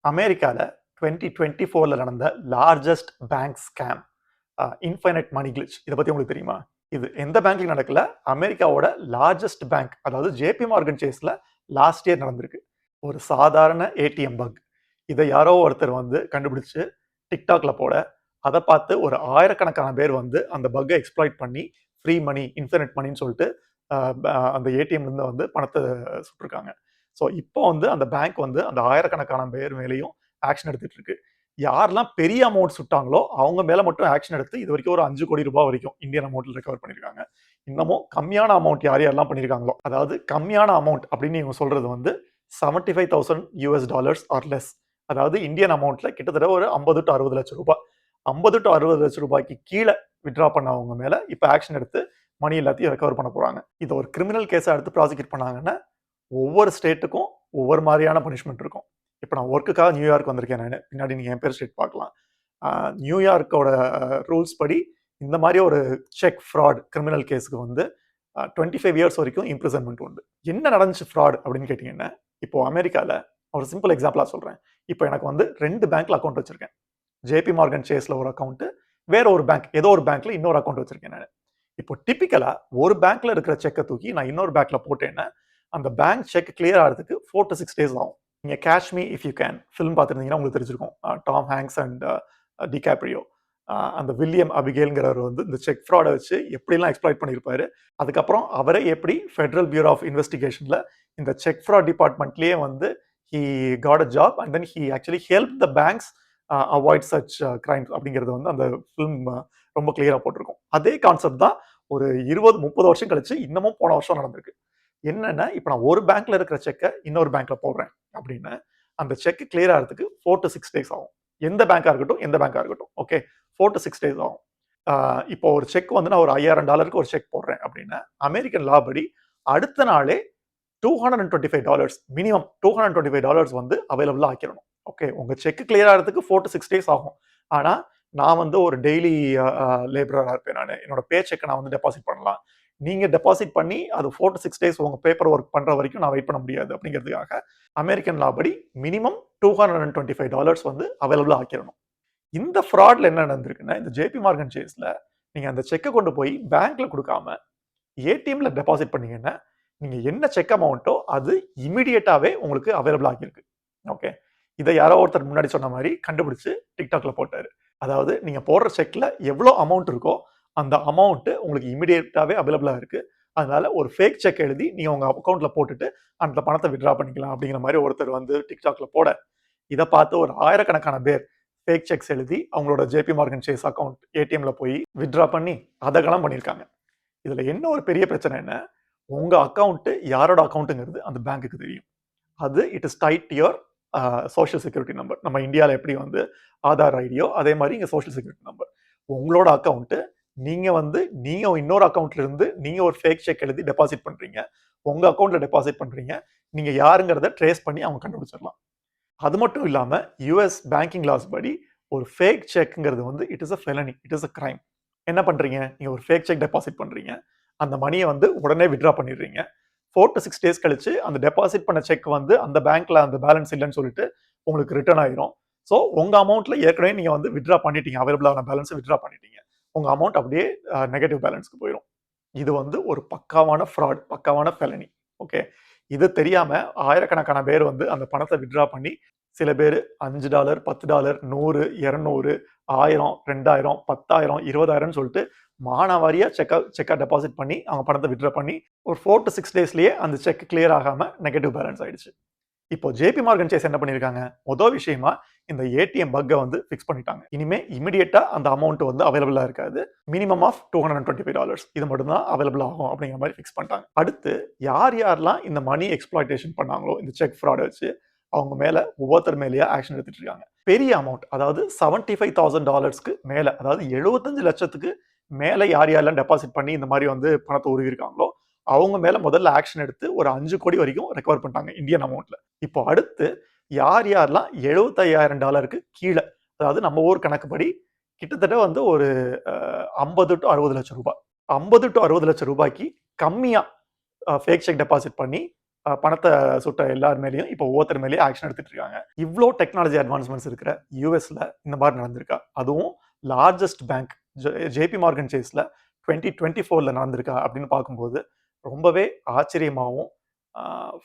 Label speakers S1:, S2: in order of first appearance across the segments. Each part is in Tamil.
S1: அமெரிக்கால 2024ல நடந்த லார்ஜஸ்ட் பேங்க் ஸ்கேம் இன்ஃபைனைட் மணி கிளிச். இதை பத்தி உங்களுக்கு தெரியுமா? இது எந்த பேங்க்லயும் நடக்கல. அமெரிக்காவோட லார்ஜஸ்ட் பேங்க், அதாவது ஜேபி மார்கன் சேஸ்ல லாஸ்ட் இயர் நடந்திருக்கு. ஒரு சாதாரண ஏடிஎம் பக். இதை யாரோ ஒருத்தர் வந்து கண்டுபிடிச்சு டிக்டாக்ல போட, அதை பார்த்து ஒரு ஆயிரக்கணக்கான பேர் வந்து அந்த பக்கை எக்ஸ்ப்ளாய்ட் பண்ணி ஃப்ரீ மணி, இன்ஃபினிட் மணின்னு சொல்லிட்டு அந்த ஏடிஎம்ல இருந்து வந்து பணத்தை சுட்டிருக்காங்க. ஸோ இப்போ வந்து அந்த பேங்க் வந்து அந்த ஆயிரக்கணக்கான பேர் மேலேயும் ஆக்ஷன் எடுத்துட்டு இருக்கு. யாரெல்லாம் பெரிய அமௌண்ட் சுட்டாங்களோ அவங்க மேல மட்டும் ஆக்ஷன் எடுத்து இது வரைக்கும் ஒரு 5 கோடி ரூபாய் வரைக்கும் இந்தியன் அமௌண்ட்ல ரெக்கவர் பண்ணிருக்காங்க. இன்னமும் கம்மியான அமௌண்ட் யார் யாரெல்லாம் பண்ணிருக்காங்களோ, அதாவது கம்மியான அமௌண்ட் அப்படின்னு இவங்க சொல்றது வந்து $75,000 ஆர் லெஸ். அதாவது இந்தியன் அமௌண்ட்ல கிட்டத்தட்ட ஒரு 50 to 60 லட்சம் ரூபாய். 50 to 60 லட்சம் ரூபாய்க்கு கீழே வித்ரா பண்ணவங்க மேல இப்ப ஆக்ஷன் எடுத்து மணி எல்லாத்தையும் ரெக்கவர் பண்ண போறாங்க. இதை ஒரு கிரிமினல் கேஸா எடுத்து ப்ராசிக்யூட் பண்ணாங்கன்னா ஒவ்வொரு ஸ்டேட்டுக்கும் ஒவ்வொரு மாதிரியான பனிஷ்மெண்ட் இருக்கும். இப்போ நான் ஒர்க்குக்காக நியூயார்க் வந்திருக்கேன். நான் பின்னாடி நீங்கள் என் பேர் ஸ்டேட் பார்க்கலாம். நியூயார்க்கோட ரூல்ஸ் படி இந்த மாதிரி ஒரு செக் ஃப்ராட் கிரிமினல் கேஸுக்கு வந்து 25 இயர்ஸ் வரைக்கும் இம்ப்ரிசன்மெண்ட் உண்டு. என்ன நடந்துச்சு ஃப்ராட் அப்படின்னு கேட்டிங்கன்னா, இப்போ அமெரிக்காவில் ஒரு சிம்பிள் எக்ஸாம்பிளாக சொல்கிறேன். இப்போ எனக்கு வந்து 2 பேங்க்ல அக்கௌண்ட் வச்சிருக்கேன். ஜேபி மார்கன் சேஸ்ல ஒரு அக்கௌண்ட், வேற ஒரு பேங்க், ஏதோ ஒரு பேங்க்ல இன்னொரு அக்கௌண்ட் வச்சிருக்கேன் நான். இப்போ டிபிக்கலா ஒரு பேங்க்ல இருக்கிற செக்கை தூக்கி நான் இன்னொரு பேங்க்ல போட்டேன்னா அந்த பேங்க் செக் கிளியர் ஆகிறதுக்கு 4 to 6 days ஆகும். நீங்க cash me if you can film பார்த்துருந்தீங்கன்னா உங்களுக்கு தெரிஞ்சிருக்கும். டாம் ஹேங்க்ஸ் அண்ட் டிகாப்ரியோ, அந்த வில்லியம் அபிகேல்ங்கிறவர் வந்து இந்த செக் ஃப்ராடை வச்சு எப்படிலாம் எக்ஸ்ப்ளாய்ட் பண்ணியிருப்பாரு. அதுக்கப்புறம் அவரே எப்படி ஃபெடரல் பியூரோ ஆஃப் இன்வெஸ்டிகேஷன்ல இந்த செக் ஃப்ராட் டிபார்ட்மெண்ட்லேயே வந்து he got a job and then he actually help the banks avoid such crimes அப்படிங்கிறது வந்து அந்த ஃபிலிம் ரொம்ப கிளியராக போட்டிருக்கும். அதே கான்செப்ட் தான் ஒரு 20-30 வருஷம் கழிச்சு இன்னமும் போன வருஷம் நடந்திருக்கு. என்னன்னா, இப்போ நான் ஒரு பேங்க்ல இருக்கிற செக்கை இன்னொரு பேங்க்ல போடுறேன் அப்படின்னா அந்த செக் கிளியர் ஆகிறதுக்கு 4 to 6 days ஆகும். எந்த பேங்கா இருக்கட்டும். ஓகே, 4 to 6 days ஆகும். இப்போ ஒரு செக் வந்து நான் ஒரு $5,000 ஒரு செக் போடுறேன் அப்படின்னா அமெரிக்கன் லா படி அடுத்த நாளே $225 மினிமம் $225 வந்து அவைலபிளா ஆக்கிடணும். ஓகே, உங்க செக் கிளியர் ஆகிறதுக்கு 4 to 6 days ஆகும். ஆனா நான் வந்து ஒரு டெய்லி லேபரரா இருப்பேன். நான் என்னோட பே செக்கை நான் வந்து டெபாசிட் பண்ணலாம். நீங்க டெபாசிட் பண்ணி அது 4 to 6 days உங்க பேப்பர் ஒர்க் பண்ற வரைக்கும் நான் வெயிட் பண்ண முடியாது அப்படிங்கிறதுக்காக அமெரிக்கன் லா படி மினிமம் $225 வந்து அவைலபிளா ஆக்கிடணும். இந்த ஃப்ராட்ல என்ன நடந்திருக்குன்னா, இந்த ஜேபி மார்கன் சேஸ்ல நீங்க அந்த செக்கை கொண்டு போய் பேங்க்ல கொடுக்காம ஏடிஎம்ல டெபாசிட் பண்ணீங்கன்னா நீங்க என்ன செக் அமௌண்ட்டோ அது இமிடியேட்டாவே உங்களுக்கு அவைலபிள் ஆகியிருக்கு. ஓகே, இதை யாரோ ஒருத்தர் முன்னாடி சொன்ன மாதிரி கண்டுபிடிச்சு டிக்டாக்ல போட்டாரு. அதாவது நீங்க போடுற செக்ல எவ்வளோ அமௌண்ட் இருக்கோ அந்த அமௌண்ட் உங்களுக்கு இமிடியேட்டாவே அவைலபிளா இருக்கு. அதனால ஒரு ஃபேக் செக் எழுதி நீங்க உங்க அக்கௌண்ட்ல போட்டுட்டு அந்த பணத்தை வித்ரா பண்ணிக்கலாம் அப்படிங்கிற மாதிரி ஒருத்தர் வந்து டிக்டாக்ல போட, இதை பார்த்து ஒரு ஆயிரக்கணக்கான பேர் ஃபேக் செக்ஸ் எழுதி அவங்களோட ஜேபி மார்கன் சேஸ் அக்கௌண்ட் ஏடிஎம்ல போய் வித்ரா பண்ணி அதெல்லாம் பண்ணியிருக்காங்க. இதுல என்ன ஒரு பெரிய பிரச்சனை என்ன, உங்க அக்கௌண்ட் யாரோட அக்கௌண்ட்டுங்கிறது அந்த பேங்க்குக்கு தெரியும். அது it is tied to your social security number. நம்ம இந்தியாவில் எப்படி வந்து ஆதார் ஐடியோ அதே மாதிரி இங்கே சோஷியல் செக்யூரிட்டி நம்பர். உங்களோட அக்கௌண்ட்டு நீங்க இன்னொரு அக்கௌண்ட்ல இருந்து நீங்க ஒரு ஃபேக் செக் எழுதி டெபாசிட் பண்றீங்க, உங்க அக்கௌண்ட்ல டெபாசிட் பண்றீங்க, நீங்க யாருங்கிறத ட்ரேஸ் பண்ணி அவங்க கண்டுபிடிச்சிடலாம். அது மட்டும் இல்லாம யுஎஸ் பேங்கிங் லாஸ் படி ஒரு ஃபேக் செக்ங்கிறது வந்து it is a felony, it is a crime. என்ன பண்றீங்க, நீங்க ஒரு ஃபேக் செக் டெபாசிட் பண்றீங்க, அந்த மணியை வந்து உடனே வித்ரா பண்ணிடுறீங்க. 4 to 6 days கழிச்சு அந்த டெபாசிட் பண்ண செக் வந்து அந்த பேங்க்ல அந்த பேலன்ஸ் இல்லைன்னு சொல்லிட்டு உங்களுக்கு ரிட்டர்ன் ஆயிரும். ஸோ உங்க அமௌண்ட்ல ஏற்கனவே நீங்க வந்து வித்ரா பண்ணிட்டீங்க, அவைலபிளான பேலன்ஸை வித்ரா பண்ணிட்டீங்க, உங்க அமௌண்ட் அப்படியே நெகட்டிவ் பேலன்ஸ்க்கு போயிடும். இது வந்து ஒரு பக்காவான ஃப்ராட், பக்காவான ஃபெலனி. ஓகே, இது தெரியாம ஆயிரக்கணக்கான பேர் வந்து அந்த பணத்தை வித்ரா பண்ணி சில பேர் $5, $10, 100, 200, 1000, 2000, 10,000, 20,000 சொல்லிட்டு மானாவாரியா செக்கா டெபாசிட் பண்ணி அவங்க பணத்தை வித்ரா பண்ணி ஒரு 4 to 6 daysலயே அந்த செக் கிளியர் ஆகாம நெகட்டிவ் பேலன்ஸ் ஆயிடுச்சு. இப்போ ஜேபி மார்கன் சேஸ் என்ன பண்ணிருக்காங்க, முதல் விஷயமா இந்த ஏடிஎம் பக்கை வந்து ஃபிக்ஸ் பண்ணிட்டாங்க. இனிமே இமிடியேட்டா அந்த அமௌண்ட் வந்து அவைலபிளா இருக்காது. மினிமம் ஆஃப் $225 இது மட்டும் தான் அவைலபிள் ஆகும் அப்படிங்கிற மாதிரி ஃபிக்ஸ் பண்ணிட்டாங்க. அடுத்து யாரெல்லாம் இந்த மணி எக்ஸ்ப்ளாய்டேஷன் பண்ணாங்களோ இந்த செக் ஃப்ராட் வச்சு அவங்க மேல ஒவ்வொருத்தர் மேலேயே ஆக்ஷன் எடுத்துட்டு இருக்காங்க. பெரிய அமௌண்ட், அதாவது $75,000 மேல, அதாவது 75 லட்சத்துக்கு மேல யாரெல்லாம் டெபாசிட் பண்ணி இந்த மாதிரி வந்து பணத்தை உருவி இருக்காங்களோ அவங்க மேல முதல்ல ஆக்ஷன் எடுத்து ஒரு 5 கோடி வரைக்கும் ரெக்கவர் பண்ணிட்டாங்க இந்தியன் அமௌண்ட்ல. இப்போ அடுத்து யாரெல்லாம் $75,000 கீழே, அதாவது நம்ம ஊர் கணக்குப்படி கிட்டத்தட்ட வந்து ஒரு 50 to 60 லட்சம் ரூபாய், 50 to 60 லட்சம் ரூபாய்க்கு கம்மியா ஃபேக் செக் டெபாசிட் பண்ணி பணத்தை சுட்ட எல்லார் மேலேயும் இப்போ ஒவ்வொருத்தர் மேலேயும் ஆக்ஷன் எடுத்துட்டு இருக்காங்க. இவ்வளோ டெக்னாலஜி அட்வான்ஸ்மெண்ட்ஸ் இருக்கிற யூஎஸ்ல இந்த மாதிரி நடந்திருக்கா? அதுவும் லார்ஜஸ்ட் பேங்க் ஜேபி மார்கன் சேஸ்ல 2024ல நடந்திருக்கா அப்படின்னு பார்க்கும்போது ரொம்பவே ஆச்சரியமாகவும்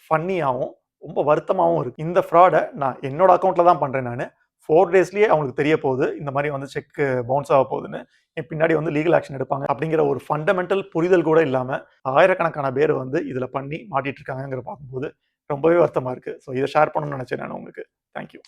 S1: ஃபன்னியாகவும் ரொம்ப வருத்தமாகவும் இருக்கு. இந்த ஃப்ராடை நான் என்னோட அக்கௌண்ட்ல தான் பண்றேன். நான் 4 டேஸ்லயே அவங்களுக்கு தெரிய போகுது இந்த மாதிரி வந்து செக் பவுன்ஸ் ஆக போகுதுன்னு. என் பின்னாடி வந்து லீகல் ஆக்ஷன் எடுப்பாங்க அப்படிங்கிற ஒரு ஃபண்டமெண்டல் புரிதல் கூட இல்லாம ஆயிரக்கணக்கான பேர் வந்து இதுல பண்ணி மாட்டிட்டு இருக்காங்கிற பார்க்கும்போது ரொம்பவே வருத்தமா இருக்கு. ஸோ இதை ஷேர் பண்ணணும்னு நினைச்சேன் நான் உங்களுக்கு. தேங்க்யூ.